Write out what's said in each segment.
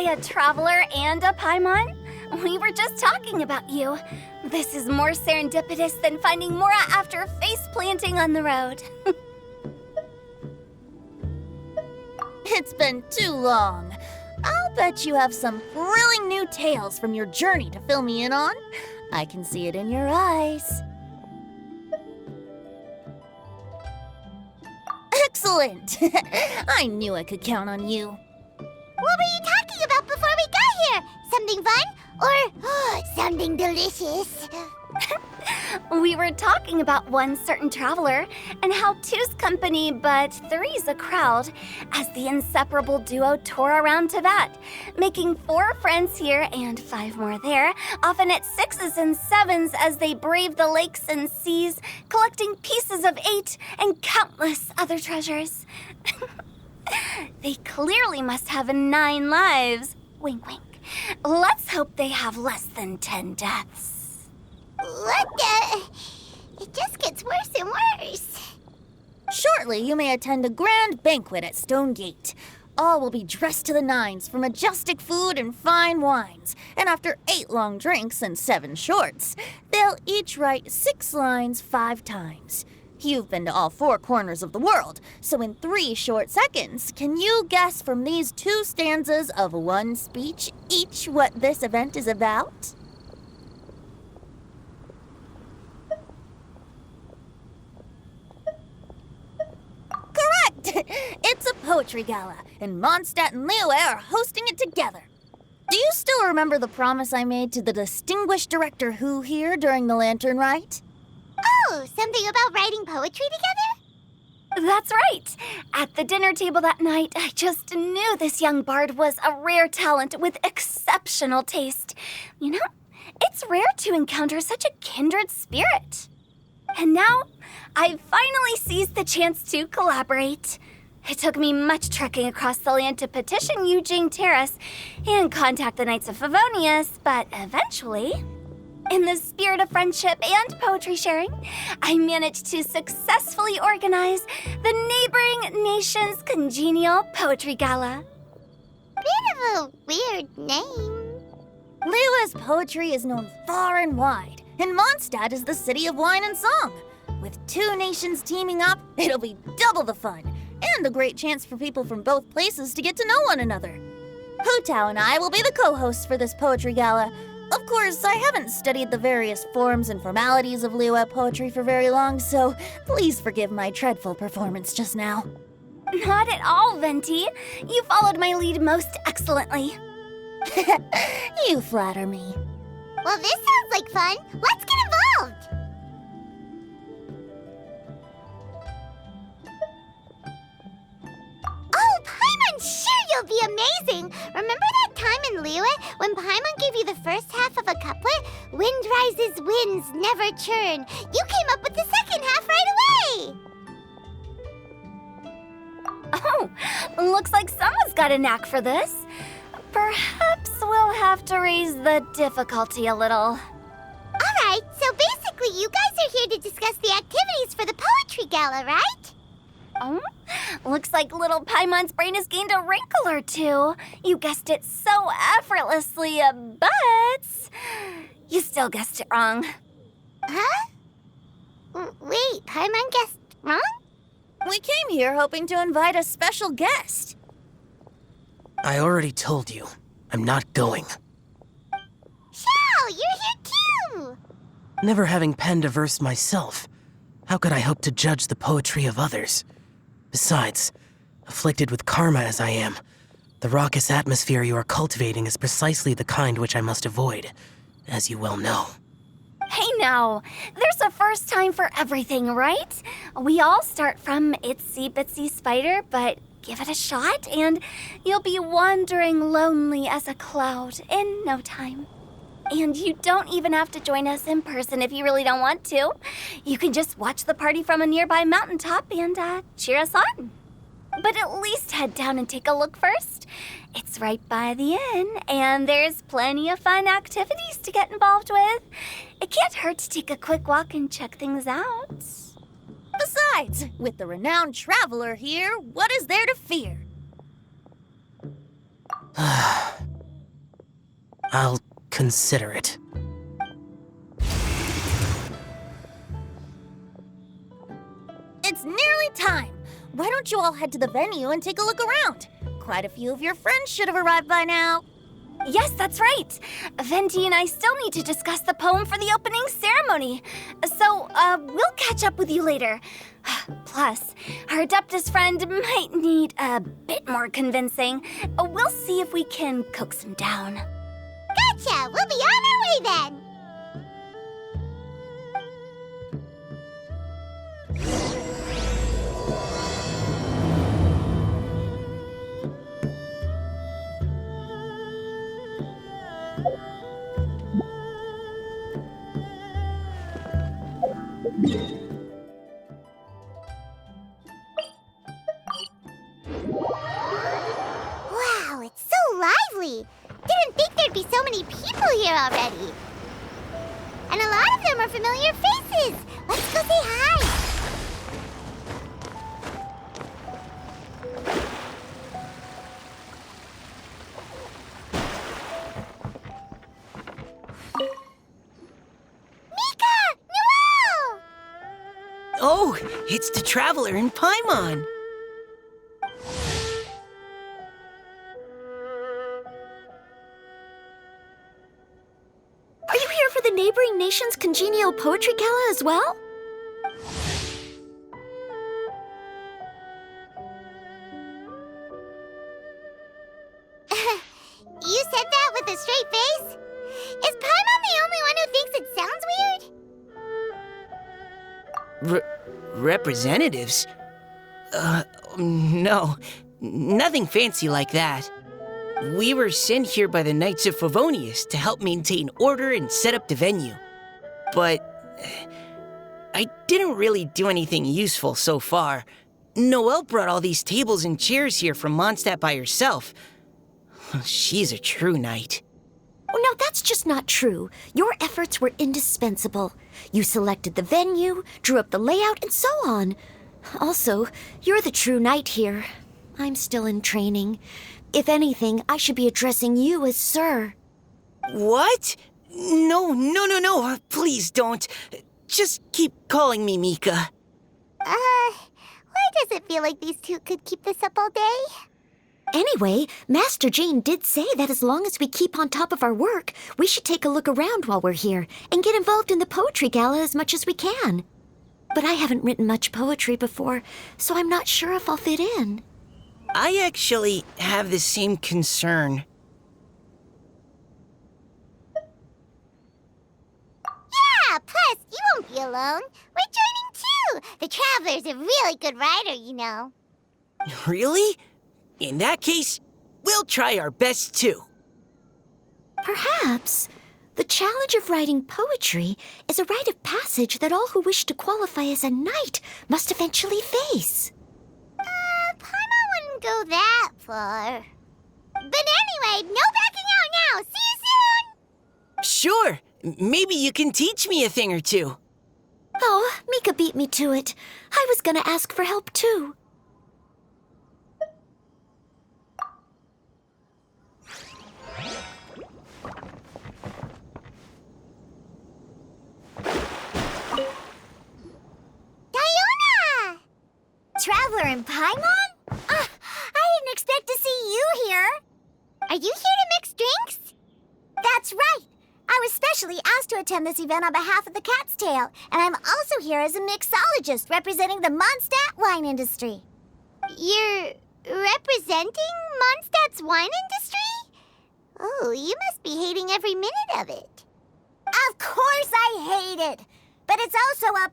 a traveler and a Paimon? We were just talking about you. This is more serendipitous than finding Mora after face planting on the road. It's been too long. I'll bet you have some thrilling new tales from your journey to fill me in on. I can see it in your eyes. Excellent! I knew I could count on you. What were you talking about before we got here? Something fun? Or something delicious? We were talking about one certain traveler and how two's company but three's a crowd as the inseparable duo tore around Tibet, making 4 friends here and 5 more there, often at 6s and 7s as they braved the lakes and seas, collecting pieces of 8 and countless other treasures. They clearly must have 9 lives. Wink, wink. Let's hope they have less than 10 deaths. What the? It just gets worse and worse. Shortly, you may attend a grand banquet at Stone Gate. All will be dressed to the nines for majestic food and fine wines. And after 8 long drinks and 7 shorts, they'll each write 6 lines 5 times. You've been to all 4 corners of the world, so in 3 short seconds, can you guess from these 2 stanzas of 1 speech each what this event is about? Correct! It's a poetry gala, and Mondstadt and Liyue are hosting it together. Do you still remember the promise I made to the distinguished director Hu here during the Lantern Rite? Oh, something about writing poetry together? That's right. At the dinner table that night, I just knew this young bard was a rare talent with exceptional taste. You know, it's rare to encounter such a kindred spirit. And now, I've finally seized the chance to collaborate. It took me much trekking across the land to petition Yujing Terrace and contact the Knights of Favonius, but eventually, in the spirit of friendship and poetry sharing, I managed to successfully organize the neighboring nation's Congenial Poetry Gala. Bit of a weird name. Liyue's poetry is known far and wide, and Mondstadt is the city of wine and song. With 2 nations teaming up, it'll be double the fun, and a great chance for people from both places to get to know one another. Hu Tao and I will be the co-hosts for this poetry gala. Of course, I haven't studied the various forms and formalities of Liyue poetry for very long, so please forgive my dreadful performance just now. Not at all, Venti. You followed my lead most excellently. You flatter me. Well, this sounds like fun. Let's get involved. Oh, Paimon, sure you'll be amazing. Remember that time in Liyue when Paimon gave you the first half of a couplet? Wind rises, winds never churn. You came up with the second half right away. Oh, looks like someone's got a knack for this. Perhaps we'll have to raise the difficulty a little. All right, so basically you guys are here to discuss the activities for the poetry gala, right? Oh, looks like little Paimon's brain has gained a wrinkle or 2. You guessed it so effortlessly, but you still guessed it wrong. Huh? Wait, Paimon guessed wrong? We came here hoping to invite a special guest. I already told you, I'm not going. Xiao, you're here too! Never having penned a verse myself, how could I hope to judge the poetry of others? Besides, afflicted with karma as I am, the raucous atmosphere you are cultivating is precisely the kind which I must avoid, as you well know. Hey now, there's a first time for everything, right? We all start from itsy bitsy spider, but give it a shot and you'll be wandering lonely as a cloud in no time. And you don't even have to join us in person if you really don't want to. You can just watch the party from a nearby mountaintop and cheer us on. But at least head down and take a look first. It's right by the inn, and there's plenty of fun activities to get involved with. It can't hurt to take a quick walk and check things out. Besides, with the renowned traveler here, what is there to fear? I'll consider it. It's nearly time. Why don't you all head to the venue and take a look around? Quite a few of your friends should have arrived by now. Yes, that's right. Venti and I still need to discuss the poem for the opening ceremony. So, we'll catch up with you later. Plus, our Adeptus friend might need a bit more convincing. We'll see if we can coax him down. Gotcha! We'll be on our way then! Wow, it's so lively! Didn't think there'd be so many people here already. And a lot of them are familiar faces. Let's go say hi. Mika! Noel! Oh, it's the Traveler in Paimon. Are you here for the neighboring nation's Congenial Poetry Gala as well? You said that with a straight face? Is Paimon the only one who thinks it sounds weird? Representatives? No. Nothing fancy like that. We were sent here by the Knights of Favonius to help maintain order and set up the venue. But I didn't really do anything useful so far. Noelle brought all these tables and chairs here from Mondstadt by herself. She's a true knight. Oh, no, that's just not true. Your efforts were indispensable. You selected the venue, drew up the layout, and so on. Also, you're the true knight here. I'm still in training. If anything, I should be addressing you as Sir. What? No. Please don't. Just keep calling me Mika. Why does it feel like these two could keep this up all day? Anyway, Master Jane did say that as long as we keep on top of our work, we should take a look around while we're here and get involved in the poetry gala as much as we can. But I haven't written much poetry before, so I'm not sure if I'll fit in. I actually have the same concern. Yeah, plus, you won't be alone. We're joining too. The Traveler's a really good writer, you know. Really? In that case, we'll try our best too. Perhaps. The challenge of writing poetry is a rite of passage that all who wish to qualify as a knight must eventually face. Paimon wouldn't go that far. But anyway, no backing out now. See you soon! Sure, maybe you can teach me a thing or two. Oh, Mika beat me to it. I was gonna ask for help too. Diona! Traveler in Paimon? I didn't expect to see you here. Are you here to mix drinks? That's right. I was specially asked to attend this event on behalf of the Cat's Tail, and I'm also here as a mixologist representing the Mondstadt wine industry. You're representing Mondstadt's wine industry? Oh, you must be hating every minute of it. Of course I hate it! But it's also a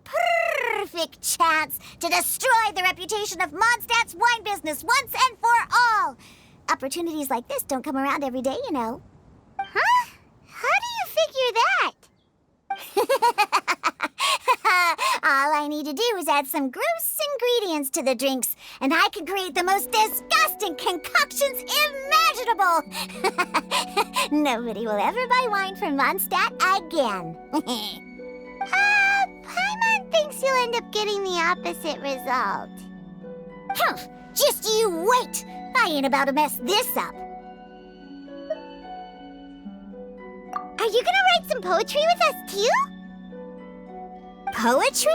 perfect chance to destroy the reputation of Mondstadt's wine business once and for all. Opportunities like this don't come around every day, you know. Huh? How do you figure that? All I need to do is add some gross ingredients to the drinks, and I can create the most disgusting concoctions imaginable. Nobody will ever buy wine from Mondstadt again. Paimon thinks you'll end up getting the opposite result. Just you wait! I ain't about to mess this up. Are you gonna write some poetry with us too? Poetry?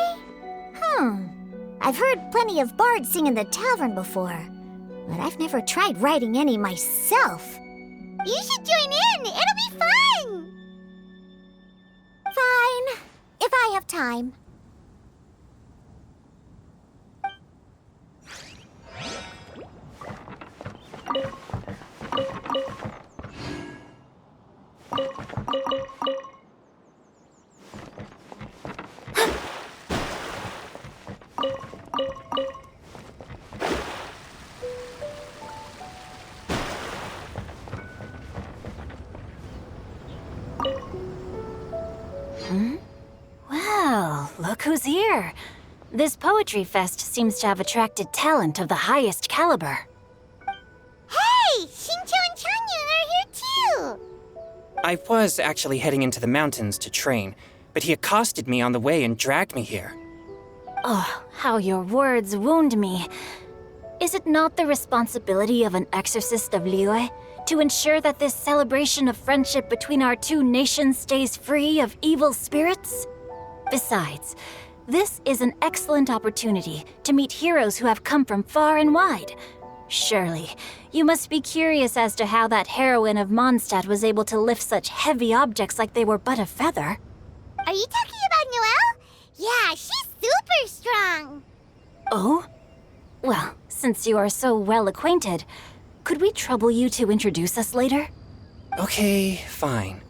I've heard plenty of bards sing in the tavern before, but I've never tried writing any myself. You should join in. It'll be fun. Fine, if I have time. Well, look who's here. This poetry fest seems to have attracted talent of the highest caliber. Hey, Shincho and Changyun are here too. I was actually heading into the mountains to train, but he accosted me on the way and dragged me here. Oh, how your words wound me. Is it not the responsibility of an exorcist of Liyue to ensure that this celebration of friendship between our two nations stays free of evil spirits? Besides, this is an excellent opportunity to meet heroes who have come from far and wide. Surely, you must be curious as to how that heroine of Mondstadt was able to lift such heavy objects like they were but a feather. Are you talking about Noelle? Yeah, she's super strong. Oh? Well, since you are so well acquainted, could we trouble you to introduce us later? Okay, fine.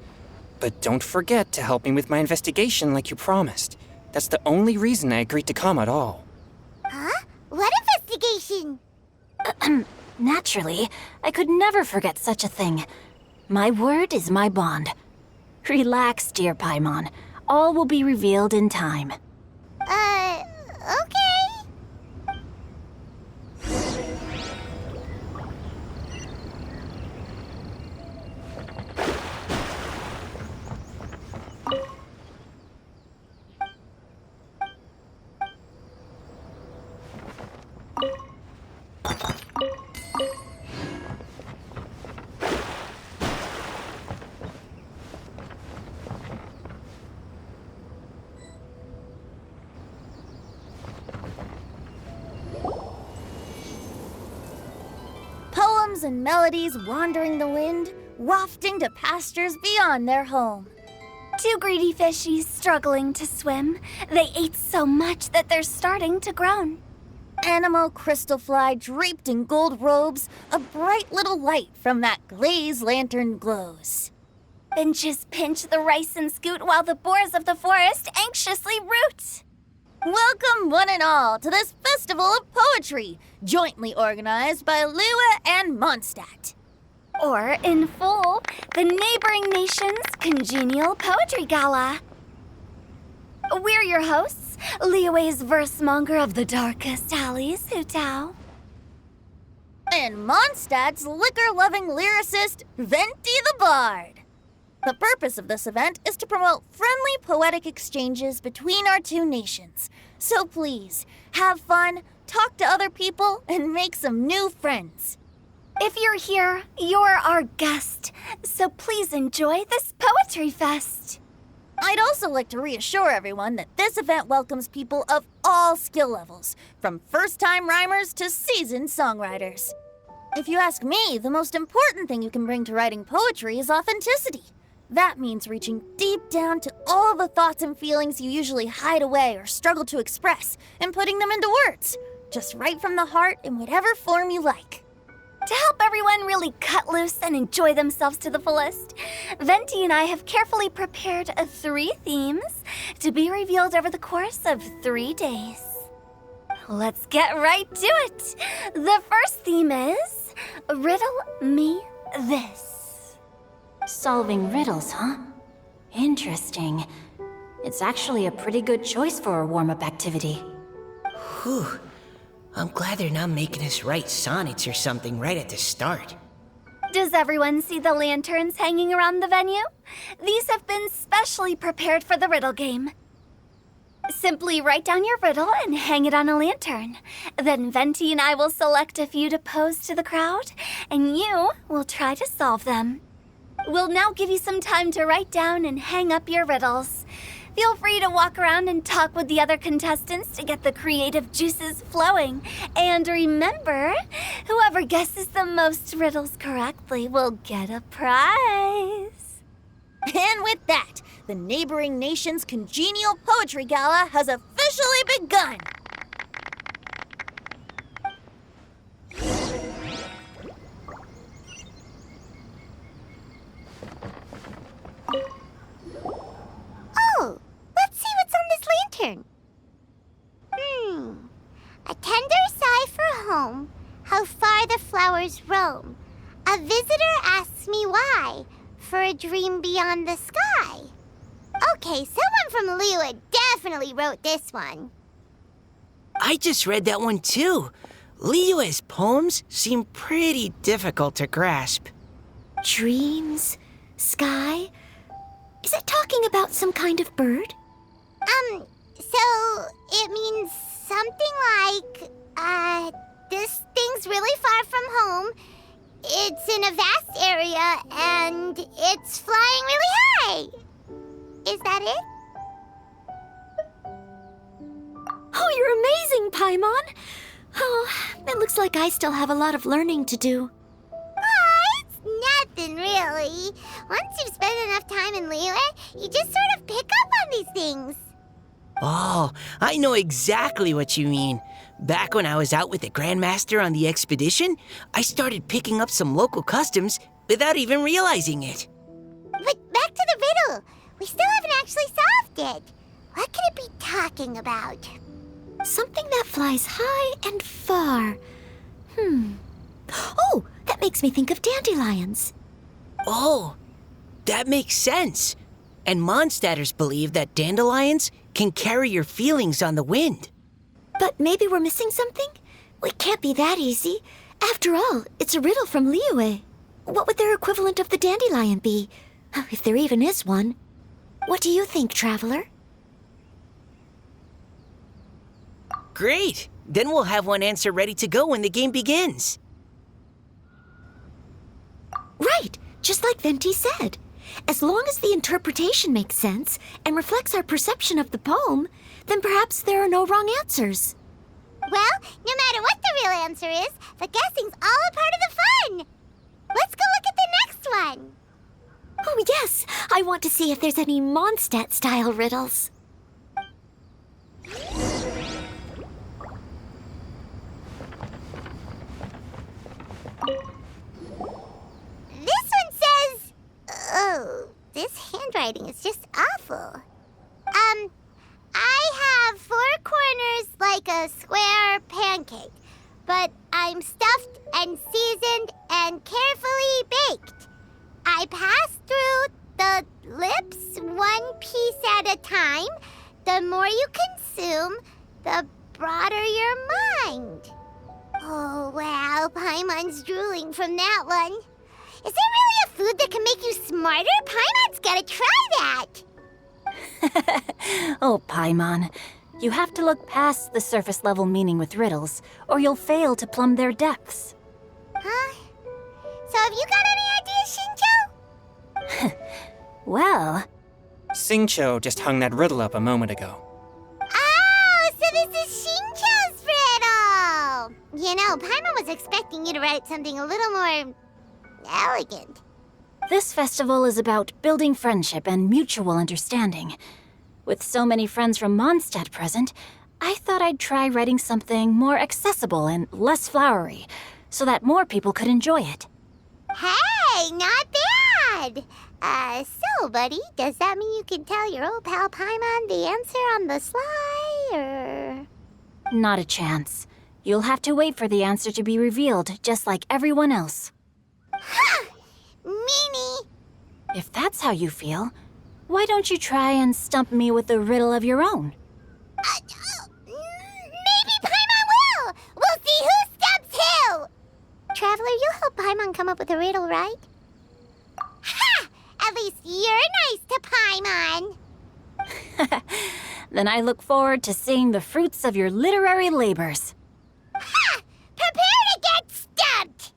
But don't forget to help me with my investigation like you promised. That's the only reason I agreed to come at all. Huh? What investigation? Naturally, I could never forget such a thing. My word is my bond. Relax, dear Paimon. All will be revealed in time. Okay. Poems and melodies wandering the wind, wafting to pastures beyond their home. Two greedy fishies struggling to swim. They ate so much that they're starting to groan. Animal crystal fly draped in gold robes, a bright little light from that glazed lantern glows. Benches pinch the rice and scoot while the boars of the forest anxiously root. Welcome, one and all, to this festival of poetry, jointly organized by Liyue and Mondstadt. Or, in full, the neighboring nation's Congenial Poetry Gala. We're your hosts, Liyue's verse-monger of the darkest alleys, Hutao. And Mondstadt's liquor-loving lyricist, Venti the Bard. The purpose of this event is to promote friendly poetic exchanges between our two nations. So please, have fun, talk to other people, and make some new friends. If you're here, you're our guest, so please enjoy this poetry fest. I'd also like to reassure everyone that this event welcomes people of all skill levels, from first-time rhymers to seasoned songwriters. If you ask me, the most important thing you can bring to writing poetry is authenticity. That means reaching deep down to all the thoughts and feelings you usually hide away or struggle to express, and putting them into words, just right from the heart in whatever form you like. To help everyone really cut loose and enjoy themselves to the fullest, Venti and I have carefully prepared 3 themes to be revealed over the course of 3 days. Let's get right to it. The first theme is Riddle Me This. Solving riddles, huh? Interesting. It's actually a pretty good choice for a warm-up activity. Whew. I'm glad they're not making us write sonnets or something right at the start. Does everyone see the lanterns hanging around the venue? These have been specially prepared for the riddle game. Simply write down your riddle and hang it on a lantern. Then Venti and I will select a few to pose to the crowd, and you will try to solve them. We'll now give you some time to write down and hang up your riddles. Feel free to walk around and talk with the other contestants to get the creative juices flowing. And remember, whoever guesses the most riddles correctly will get a prize. And with that, the neighboring nation's Congenial Poetry Gala has officially begun. Oh, let's see what's on this lantern. A tender sigh for home, how far the flowers roam. A visitor asks me why, for a dream beyond the sky. Okay, someone from Liyue definitely wrote this one. I just read that one too. Liyue's poems seem pretty difficult to grasp. Dreams? Sky? Is it talking about some kind of bird? So it means something like, this thing's really far from home. It's in a vast area, and it's flying really high. Is that it? Oh, you're amazing, Paimon! Oh, it looks like I still have a lot of learning to do. It's nothing really. Once you've spent enough time in Liyue, you just sort of pick up on these things. Oh, I know exactly what you mean. Back when I was out with the Grandmaster on the expedition, I started picking up some local customs without even realizing it. But back to the riddle. We still haven't actually solved it. What could it be talking about? Something that flies high and far. Oh, that makes me think of dandelions. Oh, that makes sense. And Mondstadters believe that dandelions can carry your feelings on the wind. But maybe we're missing something? It can't be that easy. After all, it's a riddle from Liyue. What would their equivalent of the dandelion be? If there even is one. What do you think, Traveler? Great! Then we'll have one answer ready to go when the game begins. Right, just like Venti said. As long as the interpretation makes sense and reflects our perception of the poem, then perhaps there are no wrong answers. Well, no matter what the real answer is, the guessing's all a part of the fun. Let's go look at the next one. Oh, yes, I want to see if there's any Mondstadt-style riddles. This one says... Oh, this handwriting is just awful. I have 4 corners like a square pancake, but I'm stuffed and seasoned and carefully baked. I pass through the lips 1 piece at a time. The more you consume, the broader your mind. Oh, wow, Paimon's drooling from that one. Is there really a food that can make you smarter? Paimon's gotta try that. Oh, Paimon, you have to look past the surface-level meaning with riddles, or you'll fail to plumb their depths. Huh? So have you got any ideas, Shincho? Well, Xingqiu just hung that riddle up a moment ago. Oh, so this is Shincho's riddle! You know, Paimon was expecting you to write something a little more... elegant. this festival is about building friendship and mutual understanding. With so many friends from Mondstadt present, I thought I'd try writing something more accessible and less flowery, so that more people could enjoy it. Hey, not bad! So, buddy, does that mean you can tell your old pal Paimon the answer on the sly, or...? Not a chance. You'll have to wait for the answer to be revealed, just like everyone else. Ha! Meanie! If that's how you feel, why don't you try and stump me with a riddle of your own? Maybe Paimon will! We'll see who stumps who! Traveler, you'll help Paimon come up with a riddle, right? Ha! At least you're nice to Paimon! Then I look forward to seeing the fruits of your literary labors. Ha! Prepare to get stumped!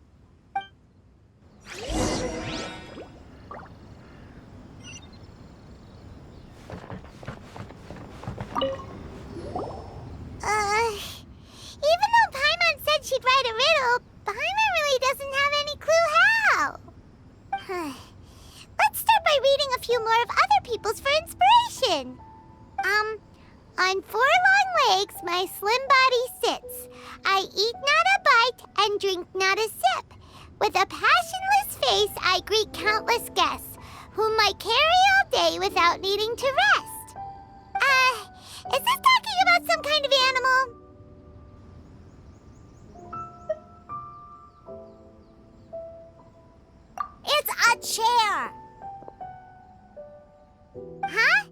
my slim body sits. I eat not a bite and drink not a sip. With a passionless face, I greet countless guests, whom I carry all day without needing to rest. Is this talking about some kind of animal? It's a chair! Huh?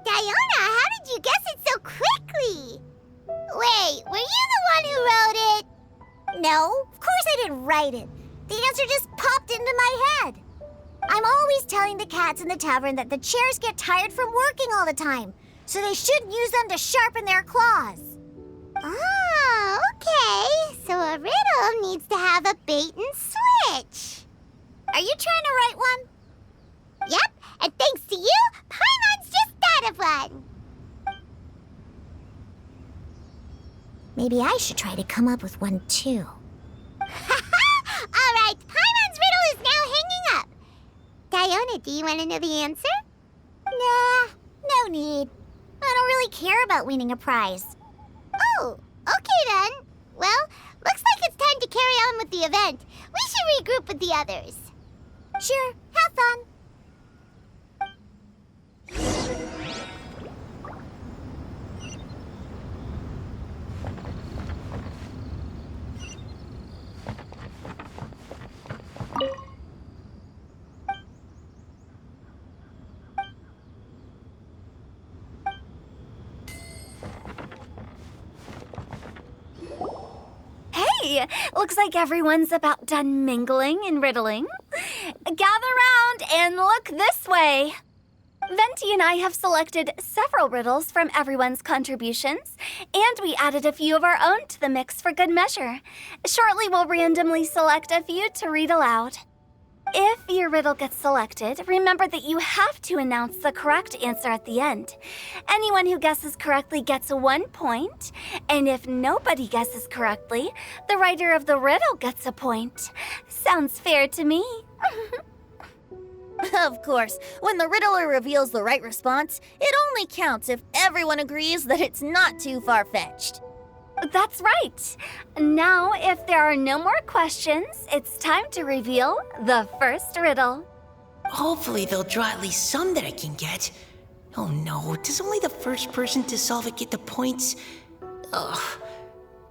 Diona, how did you guess it so quickly? Wait, were you the one who wrote it? No, of course I didn't write it. The answer just popped into my head. I'm always telling the cats in the tavern that the chairs get tired from working all the time, so they shouldn't use them to sharpen their claws. Oh, okay. So a riddle needs to have a bait and switch. Are you trying to write one? Yep, and thanks to you, Paimon's just thought of one. Maybe I should try to come up with one too. All right, Paimon's riddle is now hanging up. Diona, do you want to know the answer? Nah, no need. I don't really care about winning a prize. Oh, okay then. Well, looks like it's time to carry on with the event. We should regroup with the others. Sure, have fun. Hey, looks like everyone's about done mingling and riddling. Gather round and look this way. Venti and I have selected several riddles from everyone's contributions, and we added a few of our own to the mix for good measure. Shortly, we'll randomly select a few to read aloud. If your riddle gets selected, remember that you have to announce the correct answer at the end. Anyone who guesses correctly gets 1 point, and if nobody guesses correctly, the writer of the riddle gets a point. Sounds fair to me. Of course, when the riddler reveals the right response, it only counts if everyone agrees that it's not too far-fetched. That's right. Now, if there are no more questions, it's time to reveal the first riddle. Hopefully they'll draw at least some that I can get. Oh no, does only the first person to solve it get the points? Ugh,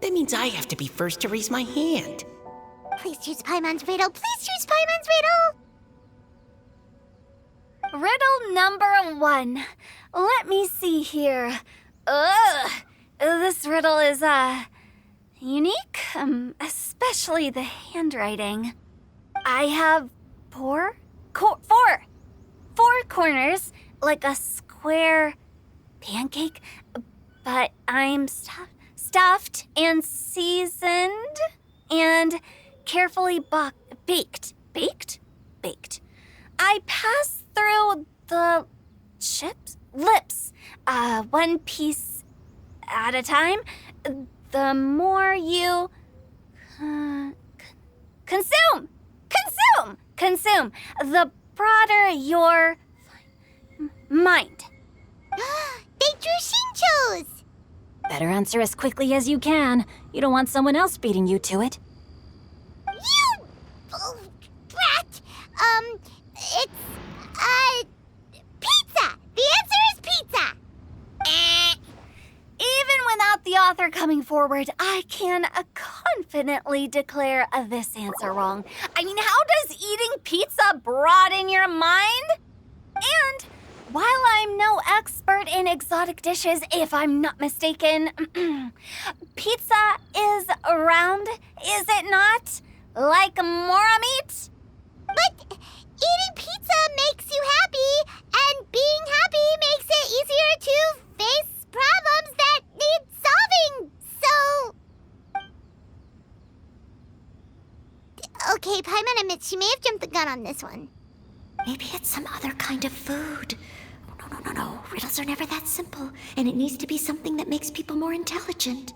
that means I have to be first to raise my hand. Please choose Paimon's riddle. Please choose Paimon's riddle. Riddle number 1. Let me see here. This riddle is, unique, especially the handwriting. I have four corners, like a square pancake, but I'm stuffed and seasoned and carefully baked. Baked. I pass through the lips, one piece at a time. The more you consume, the broader your mind. They drew Shinchos! Better answer as quickly as you can. You don't want someone else beating you to it. You brat! It's, pizza! The answer is pizza! Even without the author coming forward, I can confidently declare this answer wrong. I mean, how does eating pizza broaden your mind? And while I'm no expert in exotic dishes, if I'm not mistaken, pizza is round, is it not? Like mora meat? But eating pizza makes you happy, and being happy makes it easier to face problems that need solving, so... Okay, Paimon admits she may have jumped the gun on this one. Maybe it's some other kind of food. No. Riddles are never that simple, and it needs to be something that makes people more intelligent.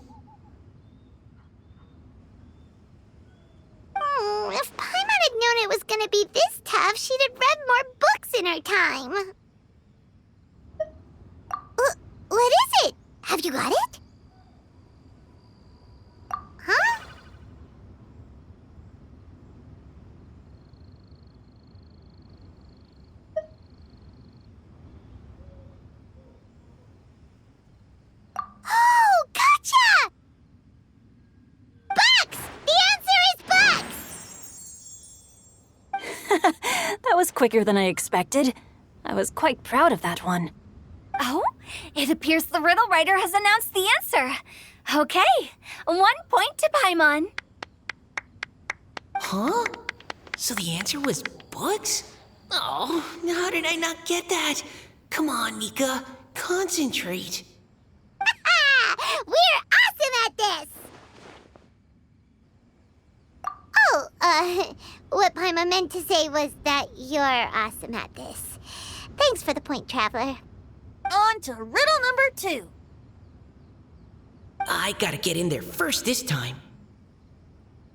If Paimon had known it was gonna be this tough, she'd have read more books in her time. What is it? Have you got it? was quicker than I expected. I was quite proud of that one. Oh, it appears the riddle writer has announced the answer. Okay, 1 point to Paimon. Huh? So the answer was bugs? Oh, how did I not get that? Come on, Mika, concentrate. We're awesome at this! Oh, what Paimon meant to say was that you're awesome at this. Thanks for the point, Traveler. On to riddle number 2. I gotta get in there first this time.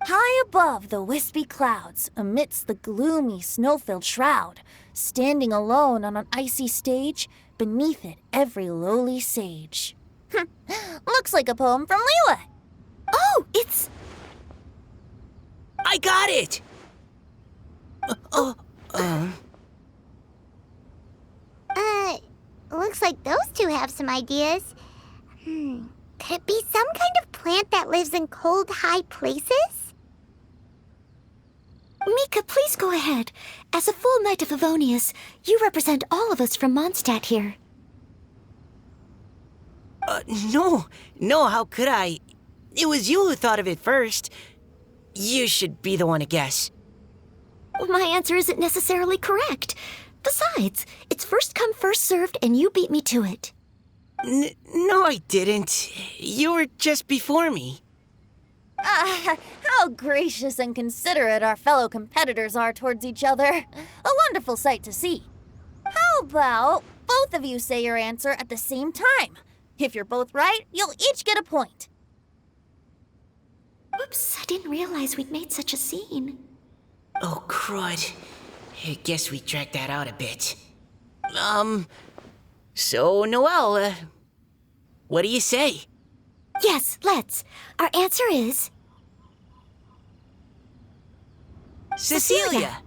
High above the wispy clouds, amidst the gloomy snow-filled shroud, standing alone on an icy stage, beneath it every lowly sage. Looks like a poem from Leyline. Oh, it's... I got it! Looks like those two have some ideas. Could it be some kind of plant that lives in cold, high places? Mika, please go ahead. As a full Knight of Favonius, you represent all of us from Mondstadt here. No, how could I? It was you who thought of it first. You should be the one to guess. My answer isn't necessarily correct. Besides, it's first come, first served, and you beat me to it. No, I didn't. You were just before me. How gracious and considerate our fellow competitors are towards each other. A wonderful sight to see. How about both of you say your answer at the same time? If you're both right, you'll each get a point. Oops, I didn't realize we'd made such a scene. Oh, crud. I guess we dragged that out a bit. So, Noelle, what do you say? Yes, let's. Our answer is... Cecilia!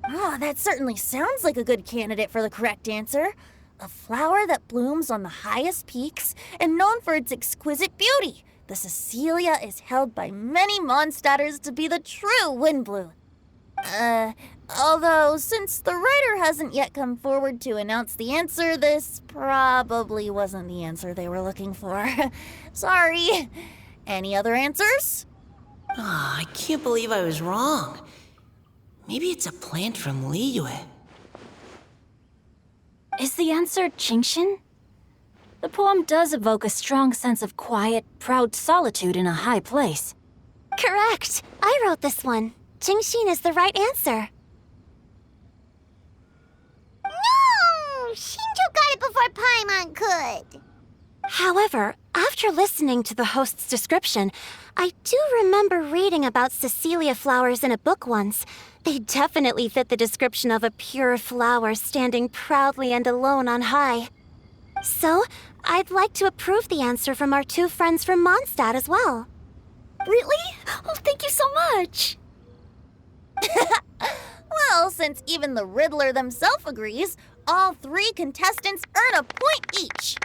Oh, that certainly sounds like a good candidate for the correct answer. A flower that blooms on the highest peaks and known for its exquisite beauty. The Cecilia is held by many Mondstadters to be the true Windblue. Although, since the writer hasn't yet come forward to announce the answer, this probably wasn't the answer they were looking for. Sorry. Any other answers? Oh, I can't believe I was wrong. Maybe it's a plant from Liyue. Is the answer Genshin? The poem does evoke a strong sense of quiet, proud solitude in a high place. Correct. I wrote this one. Genshin is the right answer. No! Shinjo got it before Paimon could. However, after listening to the host's description, I do remember reading about Cecilia flowers in a book once. They definitely fit the description of a pure flower standing proudly and alone on high. So, I'd like to approve the answer from our two friends from Mondstadt as well. Really? Oh, thank you so much. Well, since even the Riddler themselves agrees, all 3 contestants earn a point each.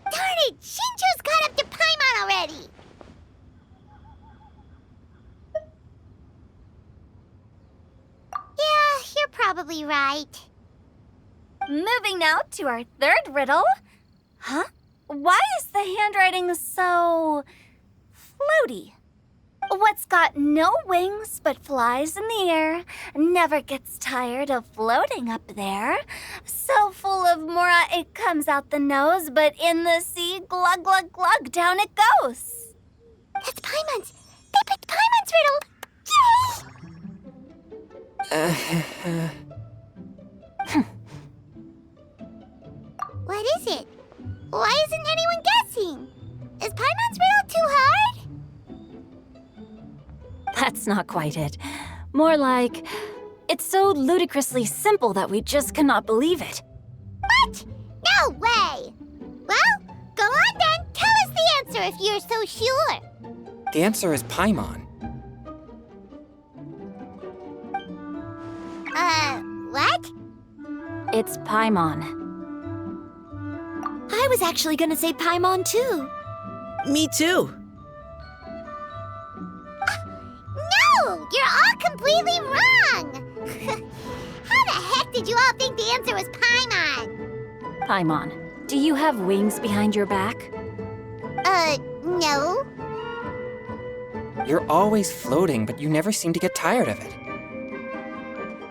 Darn it! Shinjo's caught up to Paimon already! Yeah, you're probably right. Moving now to our third riddle. Huh? Why is the handwriting so... floaty? What's got no wings but flies in the air, never gets tired of floating up there. So full of mora it comes out the nose, but in the sea, glug glug glug, down it goes. That's Paimon's! They picked Paimon's riddle! Yay! What is it? Why isn't anyone guessing? Is Paimon's riddle too hard? That's not quite it. More like, it's so ludicrously simple that we just cannot believe it. What? No way! Well, go on then. Tell us the answer if you're so sure. The answer is Paimon. What? It's Paimon. I was actually gonna say Paimon too. Me too. No! You're all completely wrong! How the heck did you all think the answer was Paimon? Paimon, do you have wings behind your back? No. You're always floating, but you never seem to get tired of it.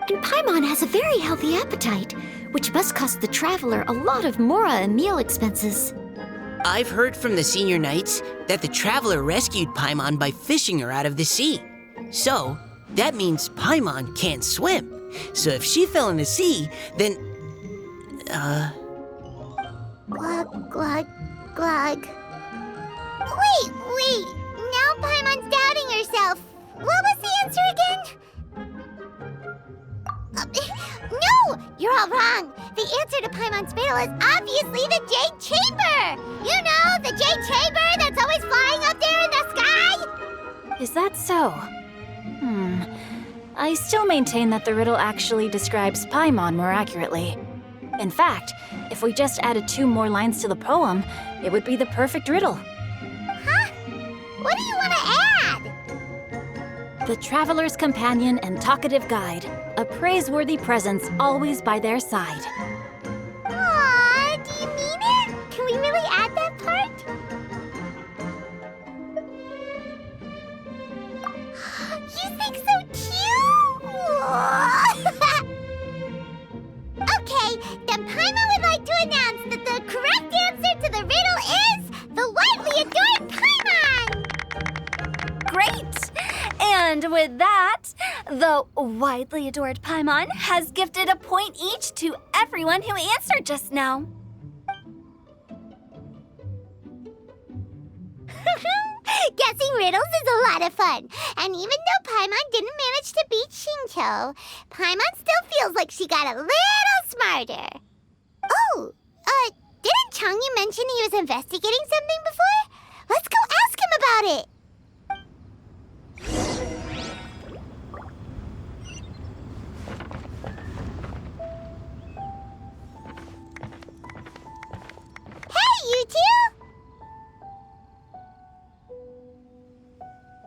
And Paimon has a very healthy appetite, which must cost the traveler a lot of mora and meal expenses. I've heard from the senior knights that the traveler rescued Paimon by fishing her out of the sea. So, that means Paimon can't swim. So if she fell in the sea, then... Glug, glug, glug. Wait! Now Paimon's doubting herself. What was the answer again? No! You're all wrong. The answer to Paimon's riddle is obviously the Jade Chamber! You know, the Jade Chamber that's always flying up there in the sky? Is that so? I still maintain that the riddle actually describes Paimon more accurately. In fact, if we just added 2 more lines to the poem, it would be the perfect riddle. Huh? What do you want to add? The traveler's companion and talkative guide, a praiseworthy presence always by their side. Aw, do you mean it? Can we really add that part? You think so too? Okay, then Paimon would like to announce that the correct answer to the riddle is the widely adored Paimon! Great! And with that, the widely adored Paimon has gifted a point each to everyone who answered just now. Guessing riddles is a lot of fun. And even though Paimon didn't manage to beat Shinto, Paimon still feels like she got a little smarter. Oh, didn't Changyu mention he was investigating something before? Let's go ask him about it. Hey, you two!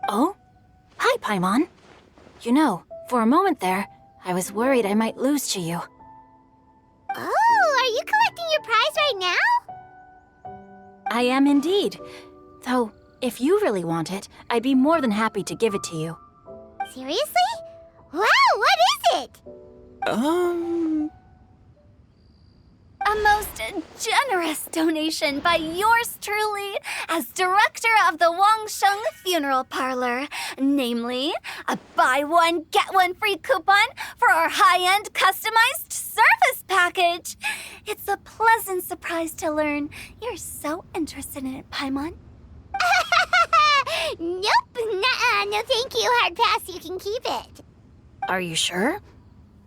Oh? Hi, Paimon. You know, for a moment there, I was worried I might lose to you. Oh, are you collecting your prize right now? I am indeed. Though, if you really want it, I'd be more than happy to give it to you. Seriously? Wow, what is it? A most generous donation by yours truly as director of the Wangsheng Funeral Parlor. Namely, a buy one, get one free coupon for our high-end customized service package. It's a pleasant surprise to learn you're so interested in it, Paimon. Nope, nuh-uh, no thank you, hard pass, you can keep it. Are you sure?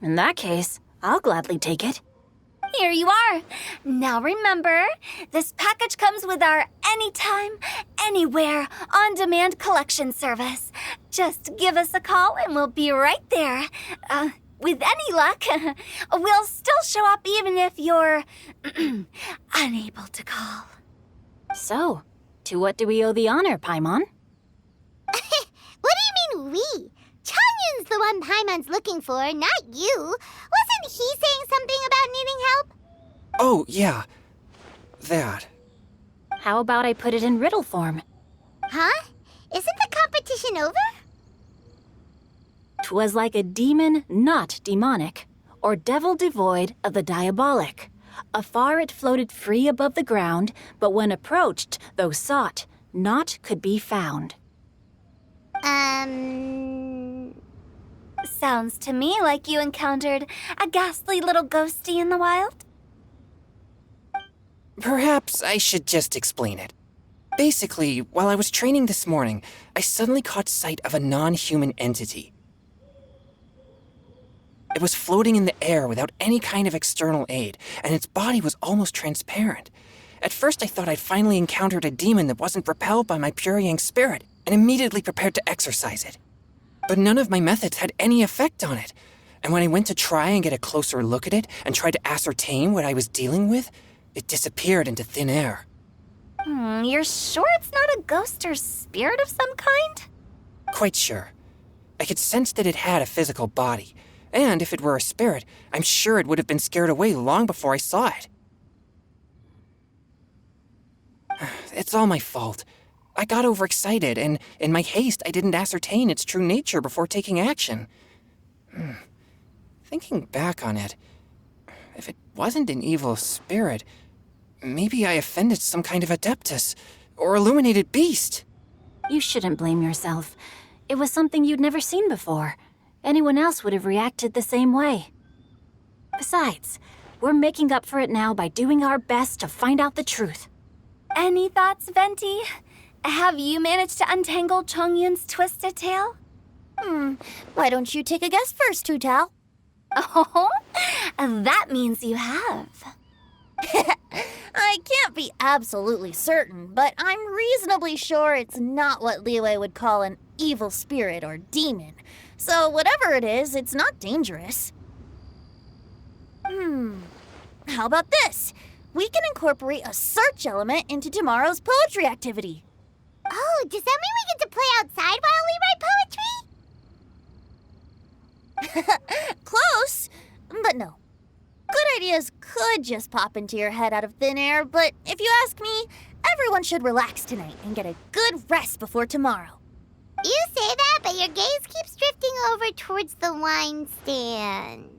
In that case, I'll gladly take it. Here you are. Now remember, this package comes with our anytime, anywhere, on-demand collection service. Just give us a call and we'll be right there. With any luck, we'll still show up even if you're unable to call. So, to what do we owe the honor, Paimon? What do you mean we? Changyun's the one Paimon's looking for, not you. Wasn't he saying something about needing help? Oh, yeah. That. How about I put it in riddle form? Huh? Isn't the competition over? 'Twas like a demon not demonic, or devil devoid of the diabolic. Afar it floated free above the ground, but when approached, though sought, naught could be found. Sounds to me like you encountered a ghastly little ghostie in the wild. Perhaps I should just explain it. Basically, while I was training this morning, I suddenly caught sight of a non-human entity. It was floating in the air without any kind of external aid, and its body was almost transparent. At first I thought I'd finally encountered a demon that wasn't repelled by my pure yang spirit, and immediately prepared to exorcise it. But none of my methods had any effect on it, and when I went to try and get a closer look at it and tried to ascertain what I was dealing with, it disappeared into thin air. You're sure it's not a ghost or spirit of some kind? Quite sure. I could sense that it had a physical body. And if it were a spirit, I'm sure it would have been scared away long before I saw it. It's all my fault. I got overexcited, and in my haste, I didn't ascertain its true nature before taking action. Thinking back on it, if it wasn't an evil spirit, maybe I offended some kind of adeptus or illuminated beast. You shouldn't blame yourself. It was something you'd never seen before. Anyone else would have reacted the same way. Besides, we're making up for it now by doing our best to find out the truth. Any thoughts, Venti? Have you managed to untangle Chongyun's twisted tail? Why don't you take a guess first, Tutal? Oh, that means you have. I can't be absolutely certain, but I'm reasonably sure it's not what Liyue would call an evil spirit or demon. So whatever it is, it's not dangerous. How about this? We can incorporate a search element into tomorrow's poetry activity. Oh, does that mean we get to play outside while we write poetry? Close, but no. Good ideas could just pop into your head out of thin air, but if you ask me, everyone should relax tonight and get a good rest before tomorrow. You say that, but your gaze keeps drifting over towards the wine stand.